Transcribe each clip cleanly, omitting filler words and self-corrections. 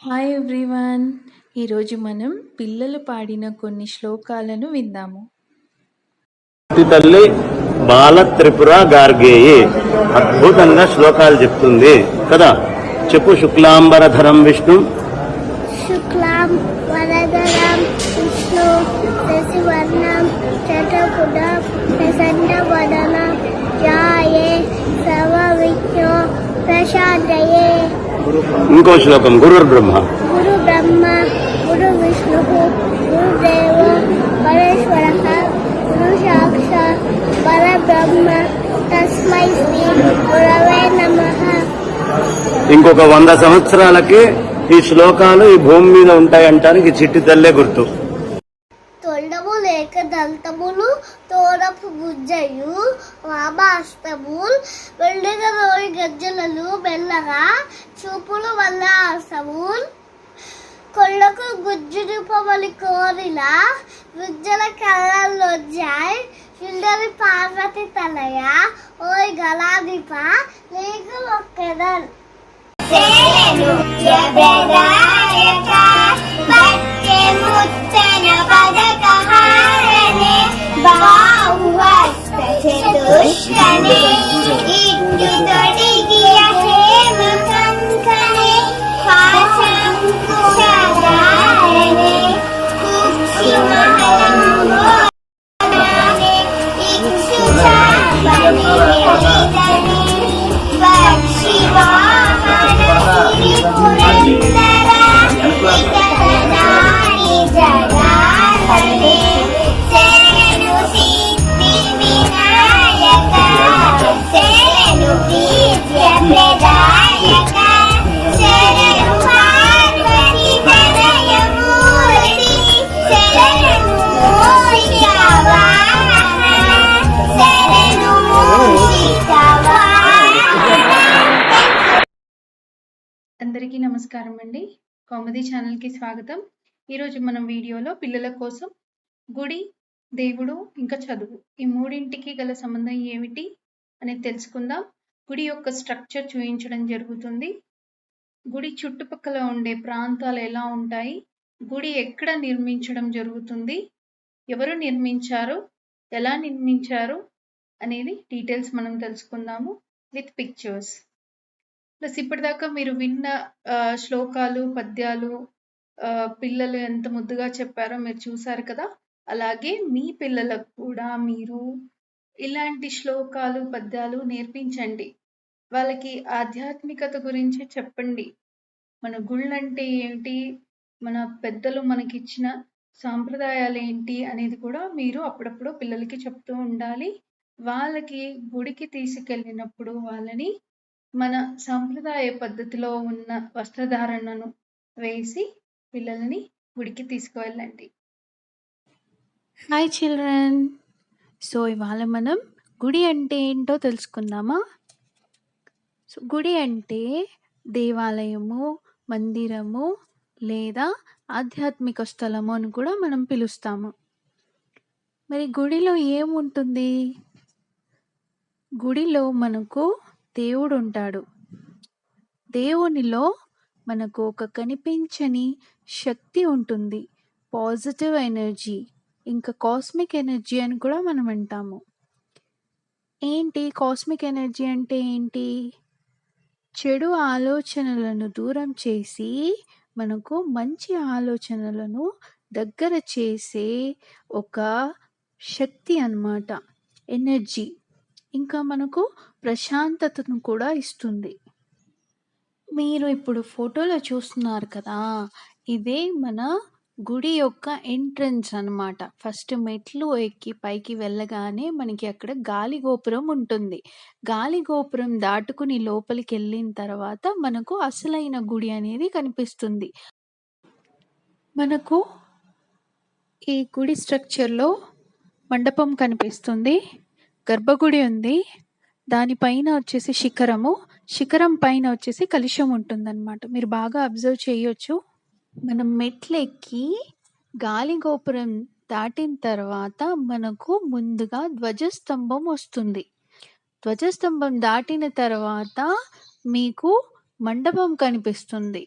Hi everyone. ఈరోజు మనం పిల్లలు పాడిన కొన్ని శ్లోకాలను విందాము. తల్లి బాల త్రిపుర గార్గేయి అద్భుతంగా శ్లోకాలు చెప్తుంది కదా. చెప్పు. శుక్లాంబరధరం విష్ణు శుక్లాంబరధరం విష్ణు శశివర్ణం చతుర్భుజం ప్రసన్నవదనం ధ్యాయే సర్వవిఘ్నో ప్రశాంతయే. ఇంకో శ్లోకం. గురు బ్రహ్మ గురు విష్ణు గురుదేవో పరమేశ్వరః గురు సాక్షాత్ పరబ్రహ్మ తస్మై శ్రీ గురవే నమః. ఇంకొక 100 సంవత్సరాలకి ఈ శ్లోకాలు ఈ భూమి మీద ఉంటాయంటానికి చిట్టి తల్లే గుర్తు. తొండము లేక దంతములు తోడపు గుజ్జయు వామాస్తముల్ వెండిగ రోయి గజ్జలలు మెల్లగా చూపులు వల్ల అసముల్ కొళ్ళకు గుజ్జు నిపమలి కోరిన గుజ్జల కళ్ళల్లో జాయ్ సుందరి పార్వతి తలయ ఓయ్ గలాదిప నీకు మొక్కెదన్. అందరికీ నమస్కారం అండి. కౌముది ఛానల్కి స్వాగతం. ఈరోజు మనం వీడియోలో పిల్లల కోసం గుడి, దేవుడు ఇంకా చదువు ఈ మూడింటికి గల సంబంధం ఏమిటి అనేది తెలుసుకుందాం. గుడి యొక్క స్ట్రక్చర్ చూపించడం జరుగుతుంది. గుడి చుట్టుపక్కల ఉండే ప్రాంతాలు ఎలా ఉంటాయి, గుడి ఎక్కడ నిర్మించడం జరుగుతుంది, ఎవరు నిర్మించారు, ఎలా నిర్మించారు అనేది డీటెయిల్స్ మనం తెలుసుకుందాము విత్ పిక్చర్స్. ప్లస్ ఇప్పటిదాకా మీరు విన్న శ్లోకాలు, పద్యాలు పిల్లలు ఎంత ముద్దుగా చెప్పారో మీరు చూసారు కదా. అలాగే మీ పిల్లలకు కూడా మీరు ఇలాంటి శ్లోకాలు, పద్యాలు నేర్పించండి. వాళ్ళకి ఆధ్యాత్మికత గురించి చెప్పండి. మన గుళ్ళంటే ఏంటి, మన పెద్దలు మనకిచ్చిన సాంప్రదాయాలు ఏంటి అనేది కూడా మీరు అప్పుడప్పుడు పిల్లలకి చెప్తూ ఉండాలి. వాళ్ళకి గుడికి తీసుకెళ్ళినప్పుడు వాళ్ళని మన సాంప్రదాయ పద్ధతిలో ఉన్న వస్త్రధారణను వేసి పిల్లలని గుడికి తీసుకువెళ్ళండి. Hi children. సో ఇవాళ మనం గుడి అంటే ఏంటో తెలుసుకుందామా. సో గుడి అంటే దేవాలయము, మందిరము లేదా ఆధ్యాత్మిక స్థలము అని కూడా మనం పిలుస్తాము. మరి గుడిలో ఏముంటుంది? గుడిలో మనకు దేవుడు ఉంటాడు. దేవునిలో మనకు ఒక కనిపించని శక్తి ఉంటుంది, పాజిటివ్ ఎనర్జీ, ఇంకా కాస్మిక్ ఎనర్జీ అని కూడా మనం అంటాము. ఏంటి కాస్మిక్ ఎనర్జీ అంటే ఏంటి? చెడు ఆలోచనలను దూరం చేసి మనకు మంచి ఆలోచనలను దగ్గర చేసే ఒక శక్తి అన్నమాట, ఎనర్జీ. ఇంకా మనకు ప్రశాంతతను కూడా ఇస్తుంది. మీరు ఇప్పుడు ఫోటోలో చూస్తున్నారు కదా, ఇదే మన గుడి యొక్క ఎంట్రన్స్ అన్నమాట. ఫస్ట్ మెట్లు ఎక్కి పైకి వెళ్ళగానే మనకి అక్కడ గాలి గోపురం ఉంటుంది. గాలి గోపురం దాటుకుని లోపలికి వెళ్ళిన తర్వాత మనకు అసలైన గుడి అనేది కనిపిస్తుంది. మనకు ఈ గుడి స్ట్రక్చర్లో మండపం కనిపిస్తుంది, గర్భగుడి ఉంది, దానిపైన వచ్చేసి శిఖరం పైన వచ్చేసి కలశం ఉంటుందన్నమాట. మీరు బాగా అబ్జర్వ్ చేయొచ్చు. మనం మెట్లెక్కి గాలి గోపురం దాటిన తర్వాత మనకు ముందుగా ధ్వజస్తంభం వస్తుంది. ధ్వజస్తంభం దాటిన తర్వాత మీకు మండపం కనిపిస్తుంది.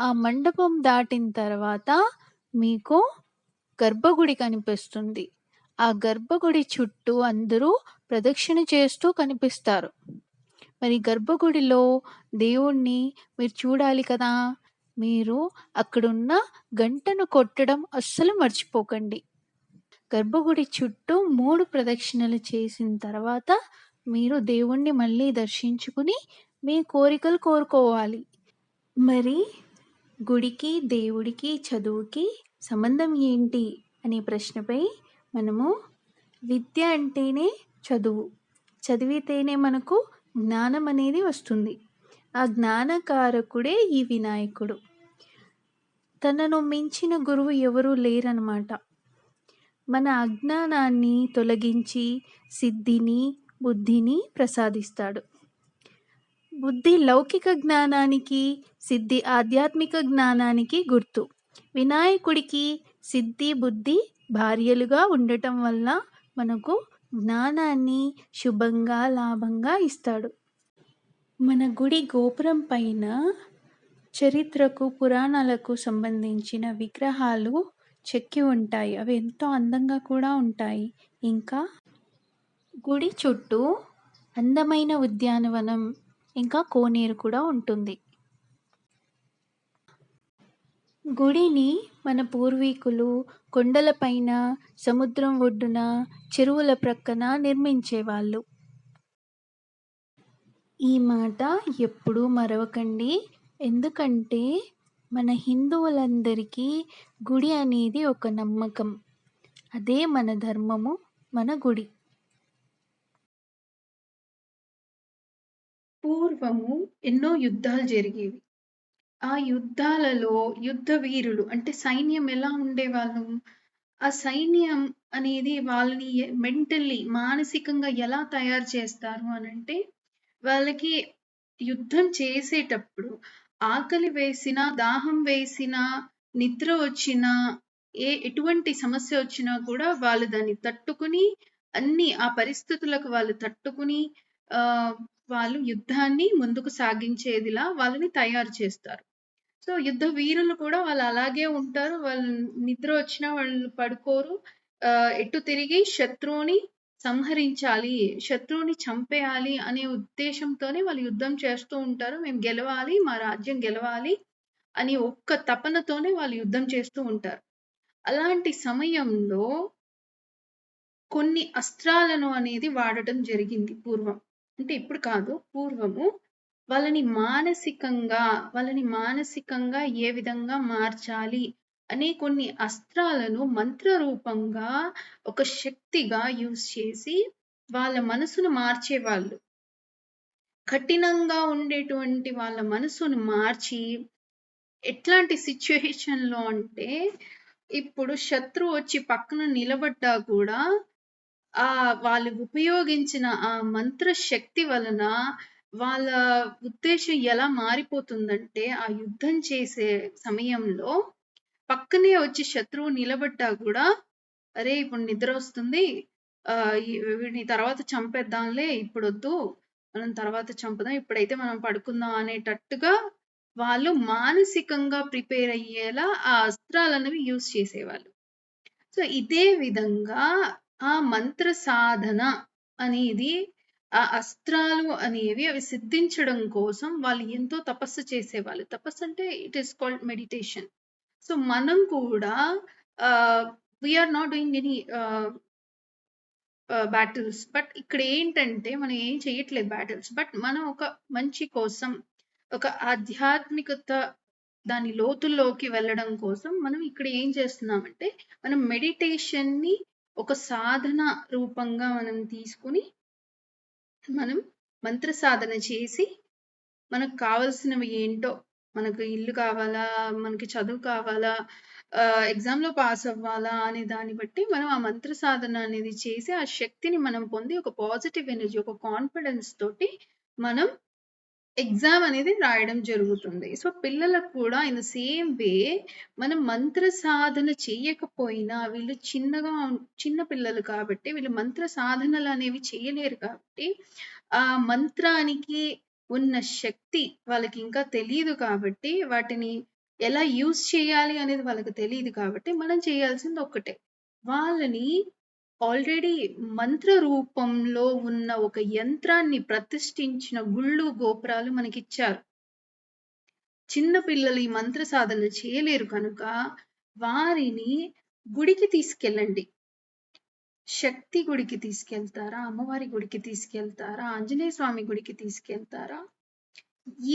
ఆ మండపం దాటిన తర్వాత మీకు గర్భగుడి కనిపిస్తుంది. ఆ గర్భగుడి చుట్టూ అందరూ ప్రదక్షిణ చేస్తూ కనిపిస్తారు. మరి గర్భగుడిలో దేవుణ్ణి మీరు చూడాలి కదా! మీరు అక్కడున్న గంటను కొట్టడం అస్సలు మర్చిపోకండి. గర్భగుడి చుట్టూ 3 ప్రదక్షిణలు చేసిన తర్వాత మీరు దేవుణ్ణి మళ్ళీ దర్శించుకుని మీ కోరికలు కోరుకోవాలి. మరి గుడికి, దేవుడికి, చదువుకి సంబంధం ఏంటి అనే ప్రశ్నపై మనము విద్య అంటేనే చదువు. చదివితేనే మనకు జ్ఞానం అనేది వస్తుంది. ఆ జ్ఞానకారకుడే ఈ వినాయకుడు. తనను మించిన గురువు ఎవరూ లేరన్నమాట. మన అజ్ఞానాన్ని తొలగించి సిద్ధిని, బుద్ధిని ప్రసాదిస్తాడు. బుద్ధి లౌకిక జ్ఞానానికి, సిద్ధి ఆధ్యాత్మిక జ్ఞానానికి గుర్తు. వినాయకుడికి సిద్ధి, బుద్ధి భార్యలుగా ఉండటం వల్ల మనకు జ్ఞానాన్ని శుభంగా, లాభంగా ఇస్తాడు. మన గుడి గోపురం పైన చరిత్రకు, పురాణాలకు సంబంధించిన విగ్రహాలు చెక్కి ఉంటాయి. అవి ఎంతో అందంగా కూడా ఉంటాయి. ఇంకా గుడి చుట్టూ అందమైన ఉద్యానవనం, ఇంకా కోనేరు కూడా ఉంటుంది. గుడిని మన పూర్వీకులు కొండలపైన, సముద్రం ఒడ్డున, చెరువుల ప్రక్కన నిర్మించేవాళ్ళు. ఈ మాట ఎప్పుడూ మరవకండి. ఎందుకంటే మన హిందువులందరికీ గుడి అనేది ఒక నమ్మకం. అదే మన ధర్మము, మన గుడి. పూర్వము ఎన్నో యుద్ధాలు జరిగేవి. ఆ యుద్ధాలలో యుద్ధ వీరులు అంటే సైన్యం ఎలా ఉండేవాళ్ళు? ఆ సైన్యం అనేది వాళ్ళని మెంటల్లీ, మానసికంగా ఎలా తయారు చేస్తారు అనంటే, వాళ్ళకి యుద్ధం చేసేటప్పుడు ఆకలి వేసినా, దాహం వేసినా, నిద్ర వచ్చినా, ఎటువంటి సమస్య వచ్చినా కూడా వాళ్ళు దాన్ని తట్టుకుని, ఆ పరిస్థితులకు వాళ్ళు తట్టుకుని వాళ్ళు యుద్ధాన్ని ముందుకు సాగించేదిలా వాళ్ళని తయారు చేస్తారు. సో యుద్ధ వీరులు కూడా వాళ్ళు అలాగే ఉంటారు. వాళ్ళు నిద్ర వచ్చినా వాళ్ళు పడుకోరు. ఎటు తిరిగి శత్రువుని సంహరించాలి, శత్రువుని చంపేయాలి అనే ఉద్దేశంతోనే వాళ్ళు యుద్ధం చేస్తూ ఉంటారు. మేము గెలవాలి, మా రాజ్యం గెలవాలి అని ఒక్క తపనతోనే వాళ్ళు యుద్ధం చేస్తూ ఉంటారు. అలాంటి సమయంలో కొన్ని అస్త్రాలను అనేది వాడటం జరిగింది పూర్వం. అంటే ఇప్పుడు కాదు, పూర్వము. వాళ్ళని మానసికంగా ఏ విధంగా మార్చాలి అనే కొన్ని అస్త్రాలను మంత్ర రూపంగా, ఒక శక్తిగా యూజ్ చేసి వాళ్ళ మనసును మార్చేవాళ్ళు. కఠినంగా ఉండేటువంటి వాళ్ళ మనసును మార్చి, ఎట్లాంటి సిచ్యుయేషన్‌లో అంటే, ఇప్పుడు శత్రువు వచ్చి పక్కన నిలబడ్డా కూడా వాళ్ళు ఉపయోగించిన ఆ మంత్ర శక్తి వలన వాళ్ళ ఉద్దేశం ఎలా మారిపోతుందంటే, ఆ యుద్ధం చేసే సమయంలో పక్కనే వచ్చి శత్రువు నిలబడ్డా కూడా, అరే ఇప్పుడు నిద్ర వస్తుంది, వీడిని తర్వాత చంపేద్దాంలే, ఇప్పుడొద్దు, మనం తర్వాత చంపుదాం, ఇప్పుడైతే మనం పడుకుందాం అనేటట్టుగా వాళ్ళు మానసికంగా ప్రిపేర్ అయ్యేలా ఆ అస్త్రాలనేవి యూజ్ చేసేవాళ్ళు. సో ఇదే విధంగా ఆ మంత్ర సాధన అనేది, ఆ అస్త్రాలు అనేవి అవి సిద్ధించడం కోసం వాళ్ళు ఎంతో తపస్సు చేసేవాళ్ళు. తపస్సు అంటే it is called meditation. So మనం కూడా we are not doing any battles, but ఇక్కడ ఏంటంటే మనం ఏం చేయట్లేదు బ్యాటిల్స్, బట్ మనం ఒక మంచి కోసం, ఒక ఆధ్యాత్మికత, దాని లోతుల్లోకి వెళ్ళడం కోసం మనం ఇక్కడ ఏం చేస్తున్నామంటే, మనం మెడిటేషన్ని ఒక సాధన రూపంగా మనం తీసుకుని, మనం మంత్ర సాధన చేసి, మనకు కావాల్సినవి ఏంటో, మనకు ఇల్లు కావాలా, మనకి చదువు కావాలా, ఎగ్జామ్లో పాస్ అవ్వాలా అనే దాన్ని బట్టి మనం ఆ మంత్ర సాధన అనేది చేసి, ఆ శక్తిని మనం పొంది, ఒక పాజిటివ్ ఎనర్జీ, ఒక కాన్ఫిడెన్స్ తోటి మనం ఎగ్జామ్ అనేది రాయడం జరుగుతుంది. సో పిల్లలకు కూడా ఇన్ ద సేమ్ వే, మనం మంత్ర సాధన చేయకపోయినా, వీళ్ళు చిన్న పిల్లలు కాబట్టి, వీళ్ళు మంత్ర సాధనలు అనేవి చేయలేరు కాబట్టి, ఆ మంత్రానికి ఉన్న శక్తి వాళ్ళకి ఇంకా తెలియదు కాబట్టి, వాటిని ఎలా యూజ్ చేయాలి అనేది వాళ్ళకి తెలియదు కాబట్టి మనం చేయాల్సింది ఒక్కటే. వాళ్ళని ఆల్రెడీ మంత్ర రూపంలో ఉన్న ఒక యంత్రాన్ని ప్రతిష్ఠించిన గుళ్ళు, గోపురాలు మనకిచ్చారు. చిన్న పిల్లలు ఈ మంత్ర సాధన చేయలేరు కనుక వారిని గుడికి తీసుకెళ్ళండి. శక్తి గుడికి తీసుకెళ్తారా, అమ్మవారి గుడికి తీసుకెళ్తారా, ఆంజనేయ స్వామి గుడికి తీసుకెళ్తారా?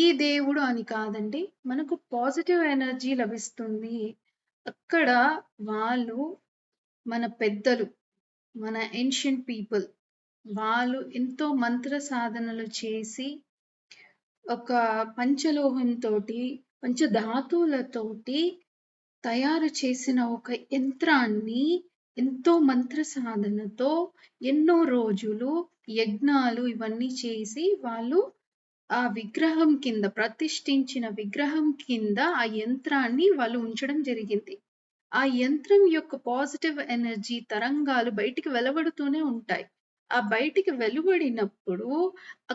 ఈ దేవుడు అని కాదండి, మనకు పాజిటివ్ ఎనర్జీ లభిస్తుంది. అక్కడ వాళ్ళు మన పెద్దలు, మన ఏన్షియంట్ పీపుల్, వాళ్ళు ఎంతో మంత్ర సాధనలు చేసి ఒక పంచలోహంతోటి, పంచధాతువులతోటి తయారు చేసిన ఒక యంత్రాన్ని ఎంతో మంత్ర సాధనతో ఎన్నో రోజులు యజ్ఞాలు ఇవన్నీ చేసి వాళ్ళు ఆ విగ్రహం కింద, ప్రతిష్ఠించిన విగ్రహం కింద ఆ యంత్రాన్ని వాళ్ళు ఉంచడం జరిగింది. ఆ యంత్రం యొక్క పాజిటివ్ ఎనర్జీ తరంగాలు బయటికి వెలువడుతూనే ఉంటాయి. ఆ బయటికి వెలువడినప్పుడు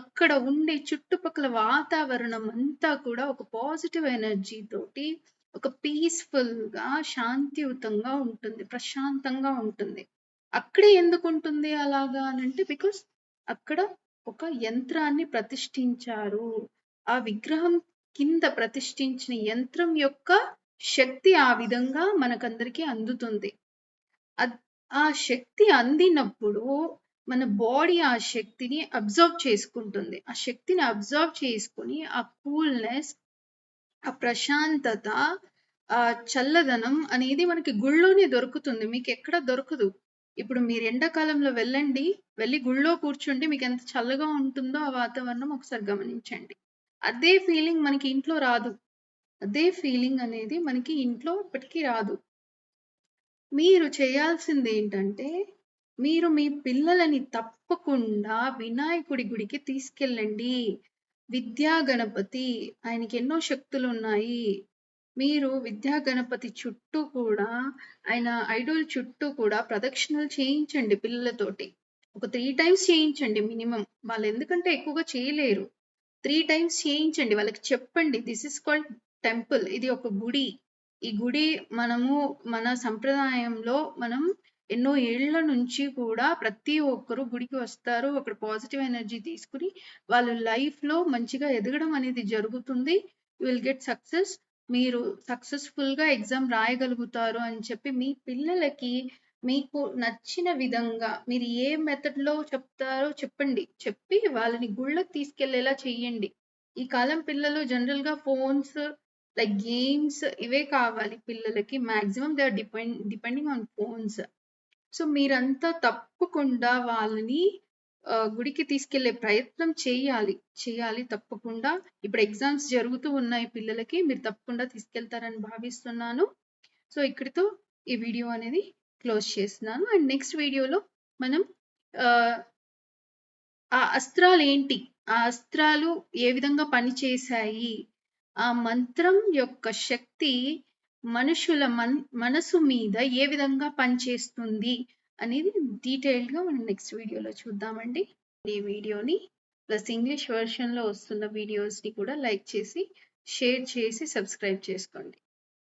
అక్కడ ఉండే చుట్టుపక్కల వాతావరణం అంతా కూడా ఒక పాజిటివ్ ఎనర్జీ తోటి ఒక పీస్ఫుల్ గా, శాంతియుతంగా ఉంటుంది, ప్రశాంతంగా ఉంటుంది. అక్కడే ఎందుకు ఉంటుంది అలాగా అనంటే బికాస్ అక్కడ ఒక యంత్రాన్ని ప్రతిష్ఠించారు. ఆ విగ్రహం కింద ప్రతిష్ఠించిన యంత్రం యొక్క శక్తి ఆ విధంగా మనకందరికీ అందుతుంది. ఆ శక్తి అందినప్పుడు మన బాడీ ఆ శక్తిని అబ్జర్వ్ చేసుకుంటుంది. ఆ శక్తిని అబ్జర్వ్ చేసుకుని ఆ కూల్నెస్, ఆ ప్రశాంతత, ఆ చల్లదనం అనేది మనకి గుళ్ళోనే దొరుకుతుంది. మీకు ఎక్కడ దొరకదు. ఇప్పుడు మీరు ఎండాకాలంలో వెళ్ళి గుళ్ళో కూర్చుంటే మీకు ఎంత చల్లగా ఉంటుందో ఆ వాతావరణం ఒకసారి గమనించండి. అదే ఫీలింగ్ మనకి ఇంట్లో రాదు. అదే ఫీలింగ్ అనేది మనకి ఇంట్లో ఎప్పటికీ రాదు. మీరు చేయాల్సింది ఏంటంటే, మీరు మీ పిల్లలని తప్పకుండా వినాయకుడి గుడికి తీసుకెళ్ళండి. విద్యా గణపతి, ఆయనకి ఎన్నో శక్తులు ఉన్నాయి. మీరు విద్యా గణపతి చుట్టూ కూడా, ఆయన ఐడోల్ చుట్టూ కూడా ప్రదక్షిణలు చేయించండి పిల్లలతోటి. ఒక 3 టైమ్స్ చేయించండి మినిమం. వాళ్ళు ఎందుకంటే ఎక్కువగా చేయలేరు. 3 టైమ్స్ చేయించండి. వాళ్ళకి చెప్పండి, దిస్ ఇస్ కాల్డ్ టెంపుల్. ఇది ఒక గుడి. ఈ గుడి మనము మన సంప్రదాయంలో మనం ఎన్నో ఏళ్ల నుంచి కూడా ప్రతి ఒక్కరు గుడికి వస్తారు. అక్కడ పాజిటివ్ ఎనర్జీ తీసుకుని వాళ్ళ లైఫ్ లో మంచిగా ఎదగడం అనేది జరుగుతుంది. You will get success. మీరు సక్సెస్ఫుల్ గా ఎగ్జామ్ రాయగలుగుతారు అని చెప్పి మీ పిల్లలకి మీకు నచ్చిన విధంగా మీరు ఏ మెథడ్ లో చెప్తారో చెప్పండి. చెప్పి వాళ్ళని గుళ్ళకి తీసుకెళ్లేలా చెయ్యండి. ఈ కాలం పిల్లలు జనరల్ గా ఫోన్స్, లైక్ గేమ్స్, ఇవే కావాలి పిల్లలకి. Maximum they are depending on phones. So మీరంతా తప్పకుండా వాళ్ళని గుడికి తీసుకెళ్లే ప్రయత్నం చేయాలి తప్పకుండా. ఇప్పుడు ఎగ్జామ్స్ జరుగుతూ ఉన్నాయి పిల్లలకి, మీరు తప్పకుండా తీసుకెళ్తారని భావిస్తున్నాను. సో ఇక్కడితో ఈ వీడియో అనేది క్లోజ్ చేస్తున్నాను. అండ్ నెక్స్ట్ వీడియోలో మనం ఆ అస్త్రాలు ఏంటి, ఆ అస్త్రాలు ఏ విధంగా పనిచేశాయి, ఆ మంత్రం యొక్క శక్తి మనుషుల మనసు మీద ఏ విధంగా పనిచేస్తుంది అనేది డీటెయిల్డ్ గా మనం నెక్స్ట్ వీడియోలో చూద్దామండి. ఈ వీడియోని ప్లస్ ఇంగ్లీష్ వర్షన్ లో వస్తున్న వీడియోస్ ని కూడా లైక్ చేసి, షేర్ చేసి, సబ్స్క్రైబ్ చేసుకోండి.